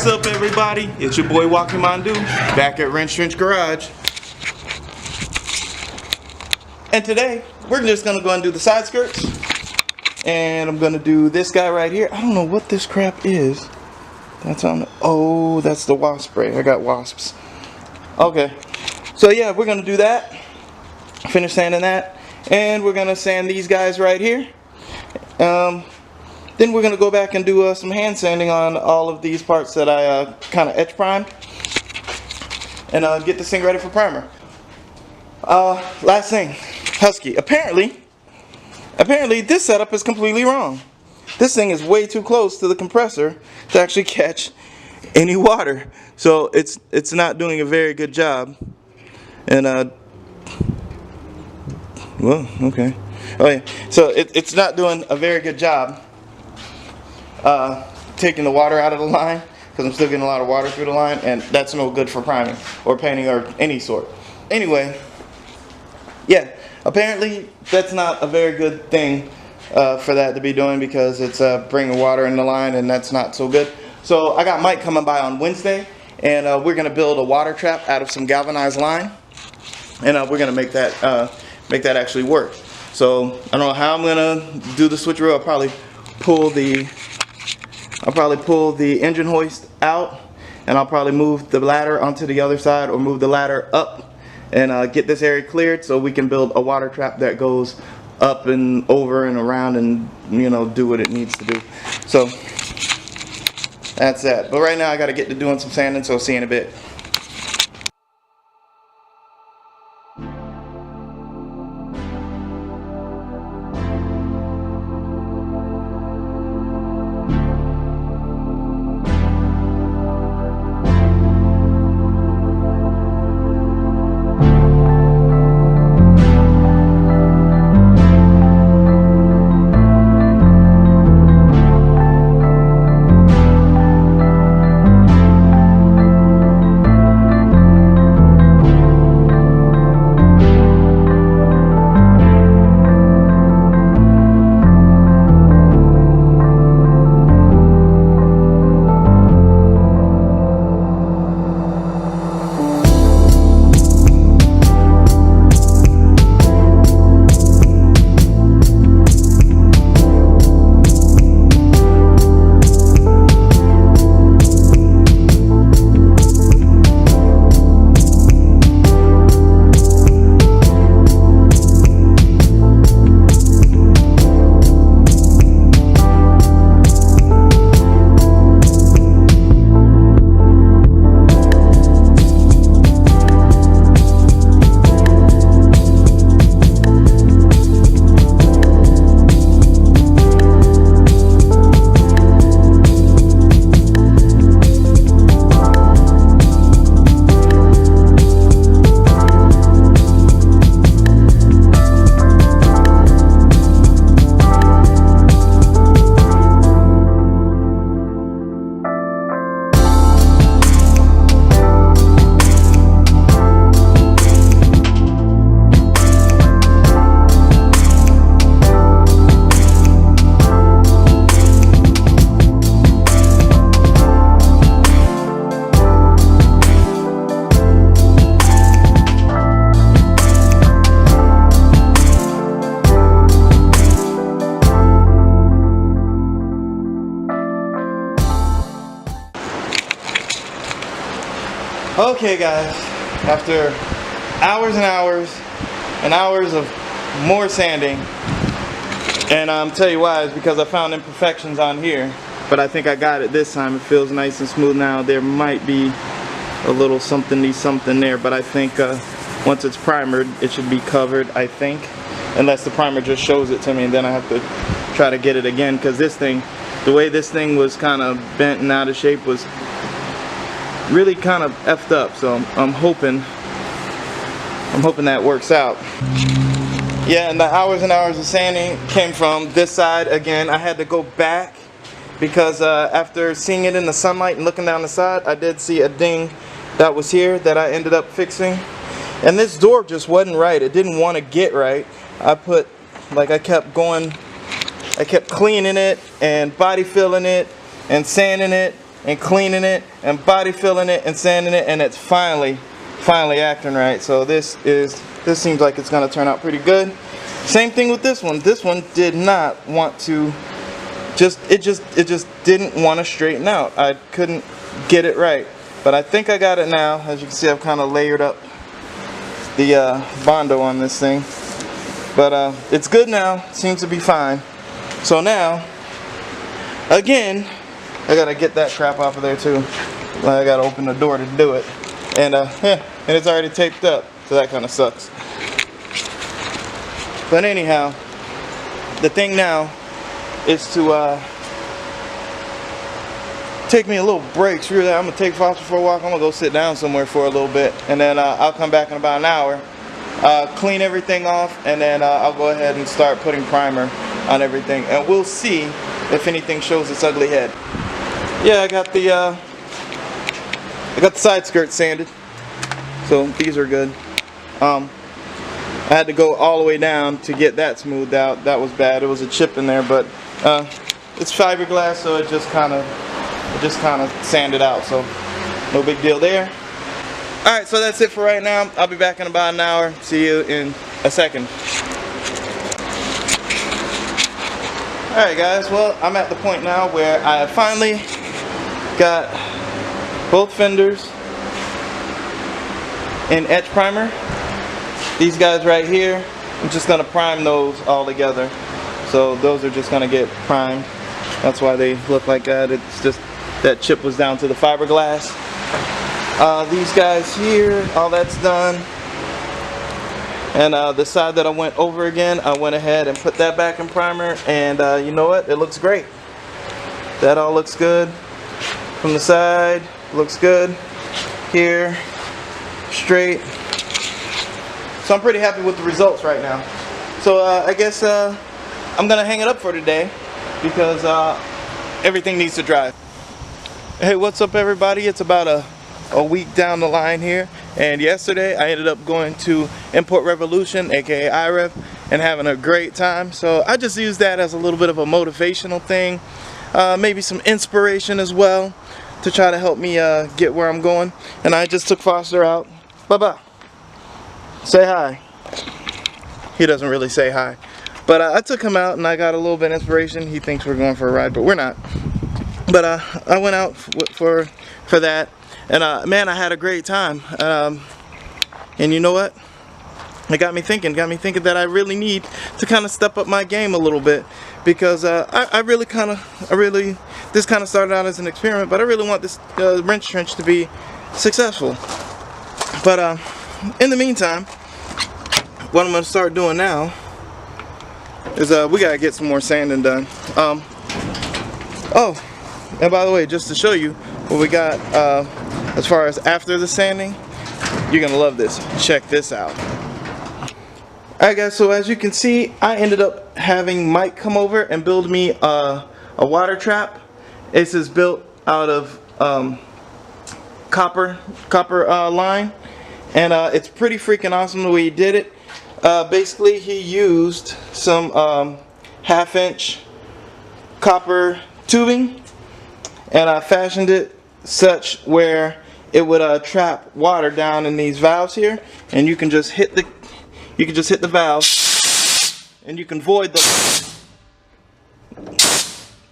up, everybody? It's your boy Walking Mandu back at Wrenchtrenchers Garage. And today we're just gonna go and do the side skirts. And I'm gonna do this guy right here. I don't know what this crap is. That's on the, oh, that's the wasp spray. I got wasps. Okay. So yeah, we're gonna do that. Finish sanding that. And we're gonna sand these guys right here. Then we're going to go back and do some hand sanding on all of these parts that I kind of etch primed. And get this thing ready for primer. Last thing, Husky. Apparently this setup is completely wrong. This thing is way too close to the compressor to actually catch any water. So it's not doing a very good job. And well, okay. Oh yeah. So it's not doing a very good job taking the water out of the line, because I'm still getting a lot of water through the line, and that's no good for priming or painting or any sort. Anyway, yeah, apparently that's not a very good thing for that to be doing, because it's bringing water in the line, and that's not so good. So I got Mike coming by on Wednesday, and we're going to build a water trap out of some galvanized line, and we're going to make that actually work. So I don't know how I'm going to do the switcheroo. I'll probably pull the engine hoist out, and I'll probably move the ladder onto the other side, or move the ladder up and get this area cleared so we can build a water trap that goes up and over and around and, you know, do what it needs to do. So that's that. But right now I got to get to doing some sanding, so see you in a bit. Okay guys, after hours and hours and hours of more sanding, and I'll tell you why, is because I found imperfections on here, but I think I got it this time. It feels nice and smooth now. There might be a little something there, but I think once it's primered it should be covered, I think, unless the primer just shows it to me, and then I have to try to get it again, because this thing, the way this thing was kind of bent and out of shape, was really kind of effed up. So I'm hoping that works out. Yeah, and the hours and hours of sanding came from this side again. I had to go back because after seeing it in the sunlight and looking down the side, I did see a ding that was here that I ended up fixing. And this door just wasn't right. It didn't want to get right. I kept cleaning it and body filling it and sanding it and cleaning it and body filling it and sanding it, and it's finally acting right. So this seems like it's gonna turn out pretty good. Same thing with this one. This one did not want to it just didn't want to straighten out. I couldn't get it right, but I think I got it now. As you can see, I've kind of layered up the Bondo on this thing, but it's good now. Seems to be fine. So now, again, I gotta get that crap off of there too. I gotta open the door to do it, and and it's already taped up, so that kind of sucks. But anyhow, the thing now is to take me a little break. Screw that. I'm gonna take Foster for a walk. I'm gonna go sit down somewhere for a little bit, and then I'll come back in about an hour, clean everything off, and then I'll go ahead and start putting primer on everything, and we'll see if anything shows its ugly head. Yeah, I got the side skirts sanded, so these are good. I had to go all the way down to get that smoothed out. That was bad. It was a chip in there, but it's fiberglass, so it just kind of sanded out, so no big deal there. Alright, so that's it for right now. I'll be back in about an hour. See you in a second. Alright guys, well, I'm at the point now where I have finally got both fenders in etch primer. These guys right here, I'm just going to prime those all together. So those are just going to get primed. That's why they look like that. It's just that chip was down to the fiberglass. These guys here, all that's done. And the side that I went over again, I went ahead and put that back in primer. And you know what? It looks great. That all looks good. From the side, looks good. Here, straight. So I'm pretty happy with the results right now. So I guess I'm gonna hang it up for today because everything needs to dry. Hey, what's up everybody? It's about a week down the line here, and yesterday I ended up going to Import Revolution, aka IREV, and having a great time. So I just used that as a little bit of a motivational thing, maybe some inspiration as well to try to help me get where I'm going. And I just took Foster out. Bye-bye. Say hi. He doesn't really say hi. But I took him out and I got a little bit of inspiration. He thinks we're going for a ride, but we're not. But I went out for that. And man, I had a great time. And you know what? It got me thinking that I really need to kind of step up my game a little bit. Because this kind of started out as an experiment, but I really want this wrench trench to be successful. But in the meantime, what I'm going to start doing now is we got to get some more sanding done. Oh, and by the way, just to show you what we got as far as after the sanding, you're going to love this. Check this out. Alright guys, so as you can see, I ended up having Mike come over and build me a water trap. This is built out of copper line. And it's pretty freaking awesome the way he did it. Basically, he used some 1/2-inch copper tubing, and I fashioned it such where it would trap water down in these valves here, and you can just hit the valve, and you can void the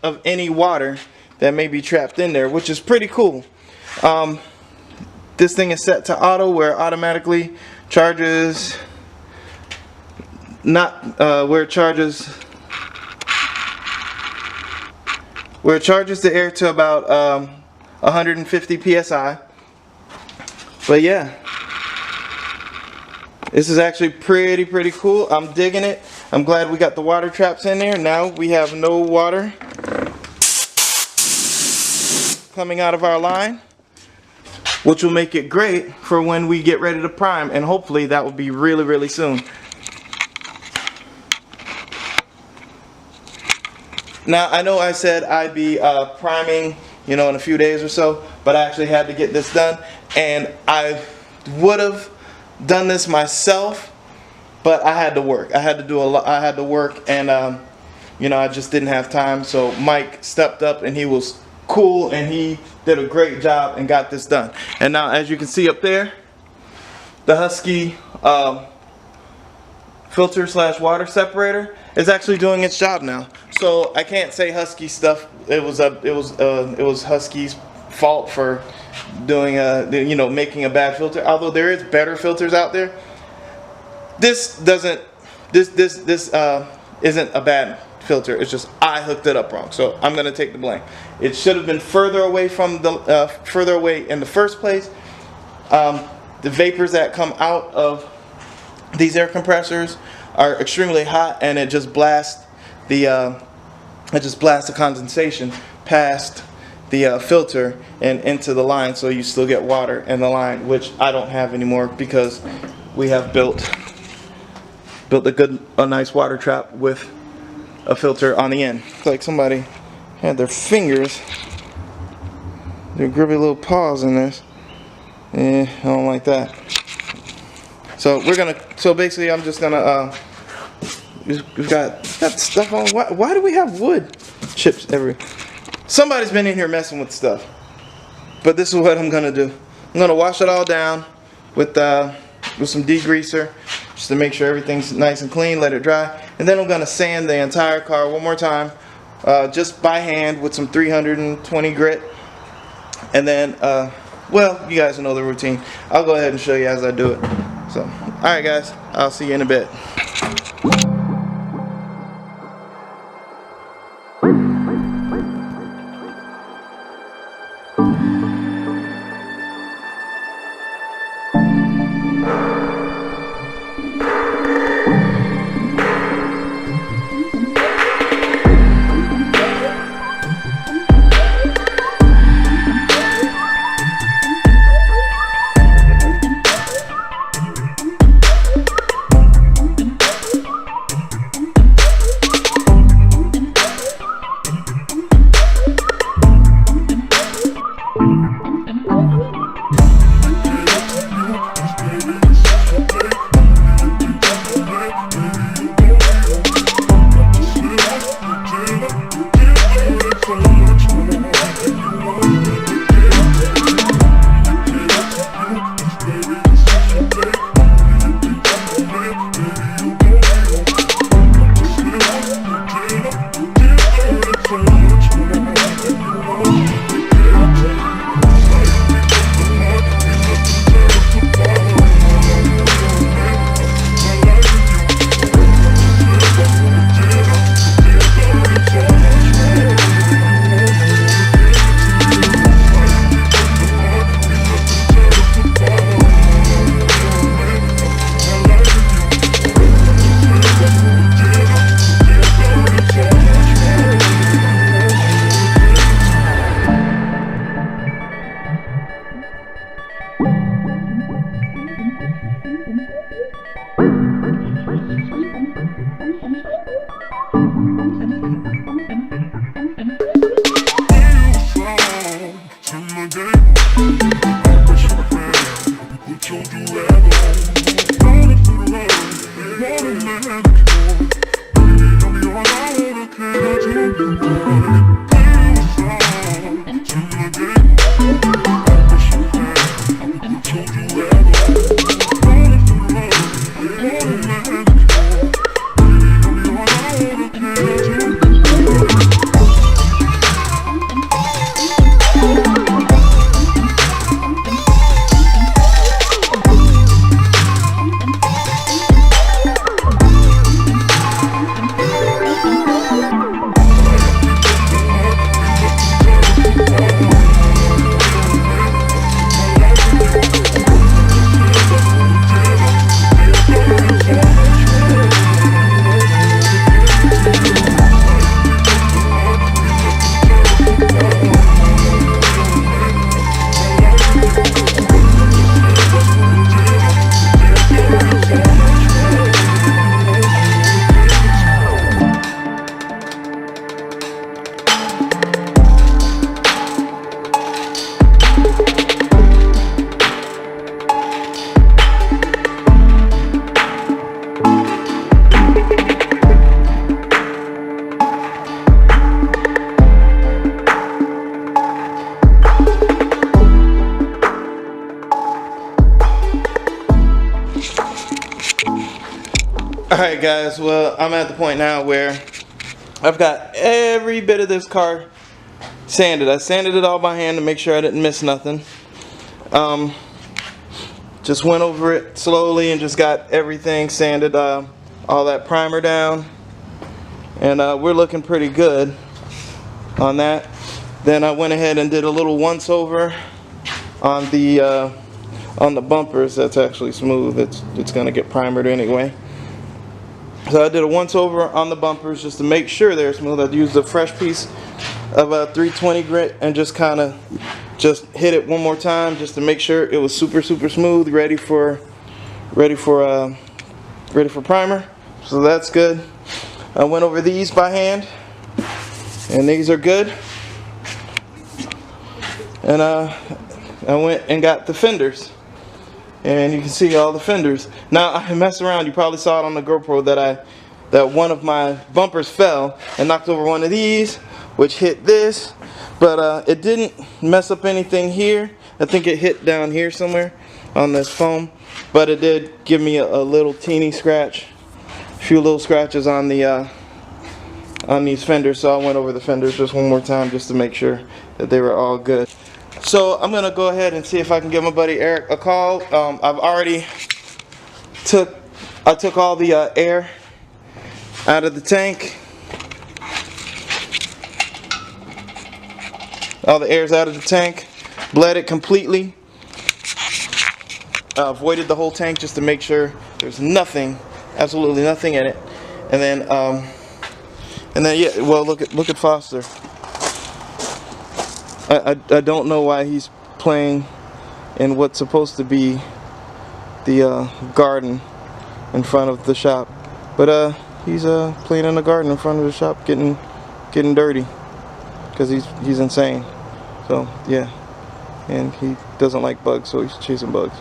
of any water that may be trapped in there, which is pretty cool. This thing is set to auto, where it automatically charges, where it charges the air to about 150 psi. But yeah, this is actually pretty cool. I'm digging it. I'm glad we got the water traps in there. Now we have no water coming out of our line, which will make it great for when we get ready to prime, and hopefully that will be really soon. Now I know I said I'd be priming, you know, in a few days or so, but I actually had to get this done, and I would have done this myself, but I had to work. I had to do a lot. I had to work, and you know, I just didn't have time. So Mike stepped up, and he was cool, and he did a great job and got this done. And now, as you can see up there, the Husky filter / water separator is actually doing its job now. So I can't say Husky stuff. It was Husky's fault for doing making a bad filter. Although there is better filters out there, this isn't a bad filter. It's just I hooked it up wrong. So I'm gonna take the blame. It should have been further away from the further away in the first place. The vapors that come out of these air compressors are extremely hot, and it just blasts the condensation past the filter and into the line, so you still get water in the line, which I don't have anymore because we have built a nice water trap with a filter on the end. It's like somebody had their fingers, their grubby little paws in this. I don't like that. So basically I'm just gonna we've got stuff on. Why do we have wood chips everywhere? Somebody's been in here messing with stuff. But this is what I'm gonna do. I'm gonna wash it all down with some degreaser just to make sure everything's nice and clean, let it dry. And then I'm gonna sand the entire car one more time, just by hand with some 320 grit. And then well, you guys know the routine. I'll go ahead and show you as I do it. So, alright guys, I'll see you in a bit. Alright guys, well I'm at the point now where I've got every bit of this car sanded. I sanded it all by hand to make sure I didn't miss nothing. Just went over it slowly and just got everything sanded, all that primer down, and we're looking pretty good on that. Then I went ahead and did a little once over on the bumpers. That's actually smooth. It's gonna get primered anyway. So I did a once over on the bumpers just to make sure they're smooth. I used a fresh piece of 320 grit and just kind of hit it one more time just to make sure it was super smooth, ready for primer. So that's good. I went over these by hand, and these are good. And I went and got the fenders, and you can see all the fenders. Now I messed around. You probably saw it on the GoPro that one of my bumpers fell and knocked over one of these, which hit this, but it didn't mess up anything here. I think it hit down here somewhere on this foam, but it did give me a little teeny scratch, a few little scratches on the on these fenders. So I went over the fenders just one more time just to make sure that they were all good. So I'm gonna go ahead and see if I can give my buddy Eric a call. I've already took all the air out of the tank. All the air's out of the tank. Bled it completely. Voided the whole tank just to make sure there's nothing, absolutely nothing in it. And then yeah, well, look at Foster. I don't know why he's playing in what's supposed to be the garden in front of the shop, but he's playing in the garden in front of the shop, getting dirty, because he's insane. So yeah, and he doesn't like bugs, so he's chasing bugs.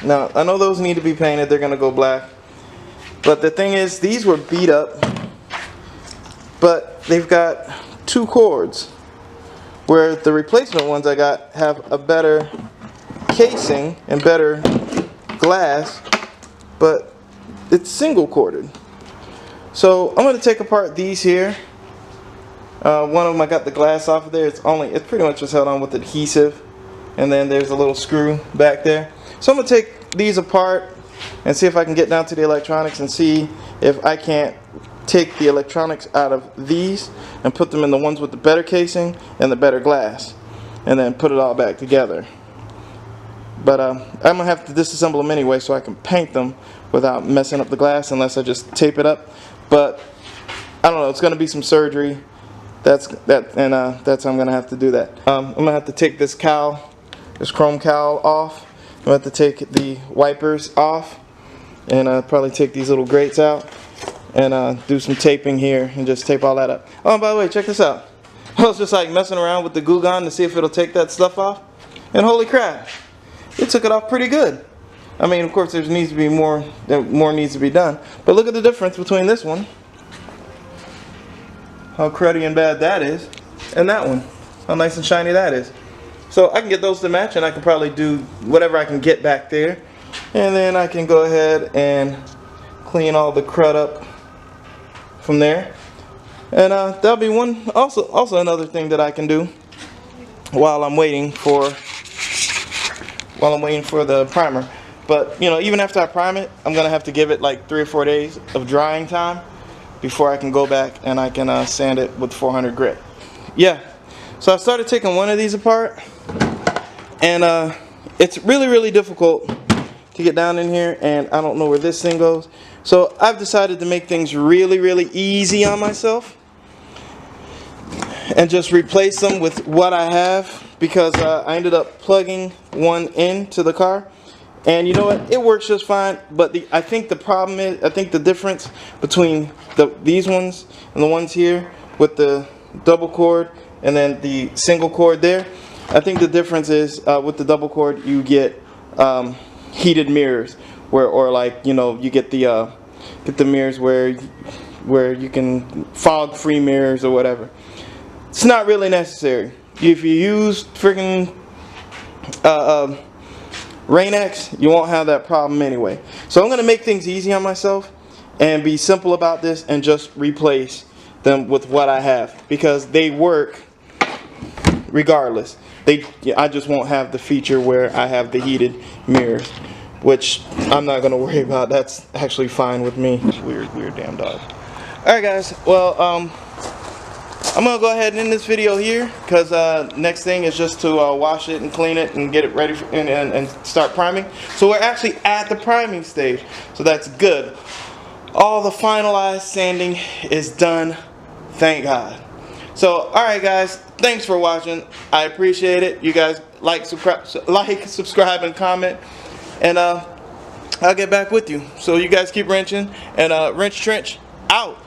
Now I know those need to be painted. They're gonna go black, but the thing is, these were beat up, but they've got two cords, where the replacement ones I got have a better casing and better glass, but it's single corded. So I'm going to take apart these here. One of them I got the glass off of there. It's pretty much just held on with adhesive, and then there's a little screw back there. So I'm going to take these apart and see if I can get down to the electronics and see if I can't take the electronics out of these and put them in the ones with the better casing and the better glass, and then put it all back together. But I'm going to have to disassemble them anyway so I can paint them without messing up the glass, unless I just tape it up. But I don't know, it's going to be some surgery. That's how I'm going to have to do that. I'm going to have to take this cowl, this chrome cowl off. I'm going to have to take the wipers off, and probably take these little grates out, and do some taping here and just tape all that up. Oh, by the way, check this out. I was just like messing around with the glue gun to see if it'll take that stuff off, and holy crap, it took it off pretty good. I mean, of course, there needs to be more needs to be done, but look at the difference between this one, how cruddy and bad that is, and that one, how nice and shiny that is. So I can get those to match, and I can probably do whatever I can get back there, and then I can go ahead and clean all the crud up from there. And that'll be one. Also another thing that I can do while I'm waiting for the primer. But you know, even after I prime it, I'm gonna have to give it like 3 or 4 days of drying time before I can go back and I can sand it with 400 grit. Yeah. So I started taking one of these apart, and it's really difficult to get down in here, and I don't know where this thing goes. So I've decided to make things really easy on myself and just replace them with what I have, because I ended up plugging one into the car, and you know what, it works just fine. But I think the problem is, I think the difference between these ones and the ones here with the double cord and then the single cord there, I think the difference is with the double cord you get heated mirrors, or like, you know, you get the mirrors where you can fog-free mirrors or whatever. It's not really necessary. If you use freaking Rain-X, you won't have that problem anyway. So I'm going to make things easy on myself and be simple about this and just replace them with what I have, because they work regardless. I just won't have the feature where I have the heated mirrors, which I'm not going to worry about. That's actually fine with me. Weird damn dog. Alright guys, well, I'm going to go ahead and end this video here, because next thing is just to wash it and clean it and get it ready for, and start priming. So we're actually at the priming stage, so that's good. All the finalized sanding is done, thank God. So, alright guys, thanks for watching. I appreciate it. You guys like, subscribe, and comment. And I'll get back with you. So you guys keep wrenching. And Wrench Trench out.